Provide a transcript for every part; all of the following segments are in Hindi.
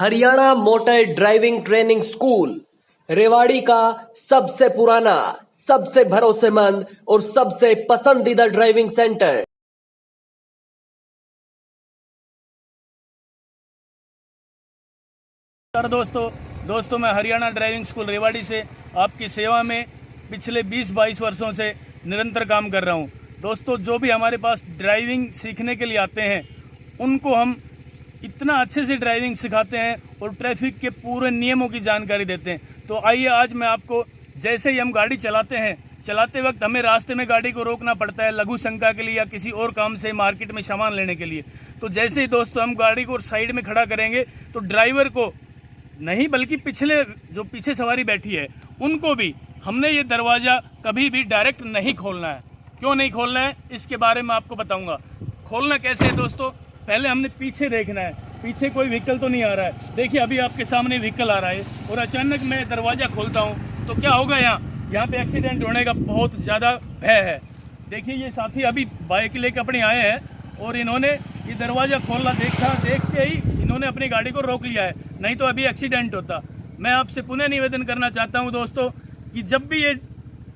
Haryana motor driving training school Rewari का सबसे पुराना, सबसे भरोसेमंद और सबसे पसंदीदा ड्राइविंग सेंटर। दोस्तों मैं हरियाणा ड्राइविंग स्कूल रेवाड़ी से आपकी सेवा में पिछले 20-22 वर्षों से निरंतर काम कर रहा हूं। दोस्तों, जो भी हमारे पास ड्राइविंग सीखने के लिए आते हैं उनको हम इतना अच्छे से ड्राइविंग सिखाते हैं और ट्रैफिक के पूरे नियमों की जानकारी देते हैं। तो आइए आज मैं आपको, जैसे ही हम गाड़ी चलाते हैं, चलाते वक्त हमें रास्ते में गाड़ी को रोकना पड़ता है लघु शंका के लिए या किसी और काम से, मार्केट में सामान लेने के लिए। तो जैसे ही दोस्तों हम गाड़ी को साइड में खड़ा करेंगे तो ड्राइवर को नहीं बल्कि जो पीछे सवारी बैठी है उनको भी हमने ये दरवाज़ा कभी भी डायरेक्ट नहीं खोलना है। क्यों नहीं खोलना है इसके बारे में आपको बताऊंगा। खोलना कैसे है दोस्तों, पहले हमने पीछे देखना है, पीछे कोई व्हीकल तो नहीं आ रहा है। देखिए अभी आपके सामने व्हीकल आ रहा है और अचानक मैं दरवाज़ा खोलता हूँ तो क्या होगा, यहाँ पे एक्सीडेंट होने का बहुत ज़्यादा भय है। देखिए ये साथी अभी बाइक लेकर अपने आए हैं और इन्होंने ये दरवाज़ा खोलना देखते ही इन्होंने अपनी गाड़ी को रोक लिया है, नहीं तो अभी एक्सीडेंट होता। मैं आपसे पुनः निवेदन करना चाहता हूं दोस्तों कि जब भी ये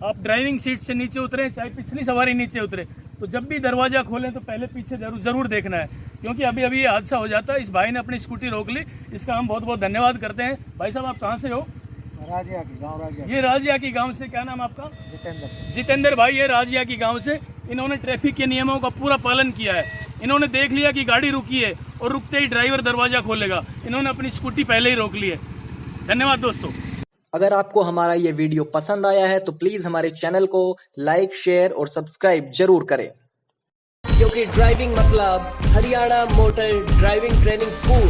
आप ड्राइविंग सीट से नीचे उतरें, चाहे पिछली सवारी नीचे उतरे, तो जब भी दरवाज़ा खोलें तो पहले पीछे जरूर देखना है, क्योंकि अभी ये हादसा हो जाता है। इस भाई ने अपनी स्कूटी रोक ली, इसका हम बहुत बहुत धन्यवाद करते हैं। भाई साहब आप कहाँ से हो? राजिया की गाँव। ये राजिया की गाँव से। क्या नाम आपका? जितेंद्र भाई ये राजिया की गाँव से। इन्होंने ट्रैफिक के नियमों का पूरा पालन किया है। इन्होंने देख लिया कि गाड़ी रुकी है और रुकते ही ड्राइवर दरवाजा खोलेगा, इन्होंने अपनी स्कूटी पहले ही रोक ली है। धन्यवाद दोस्तों। अगर आपको हमारा ये वीडियो पसंद आया है तो प्लीज हमारे चैनल को लाइक, शेयर और सब्सक्राइब जरूर करें, क्योंकि ड्राइविंग मतलब Haryana motor driving training school.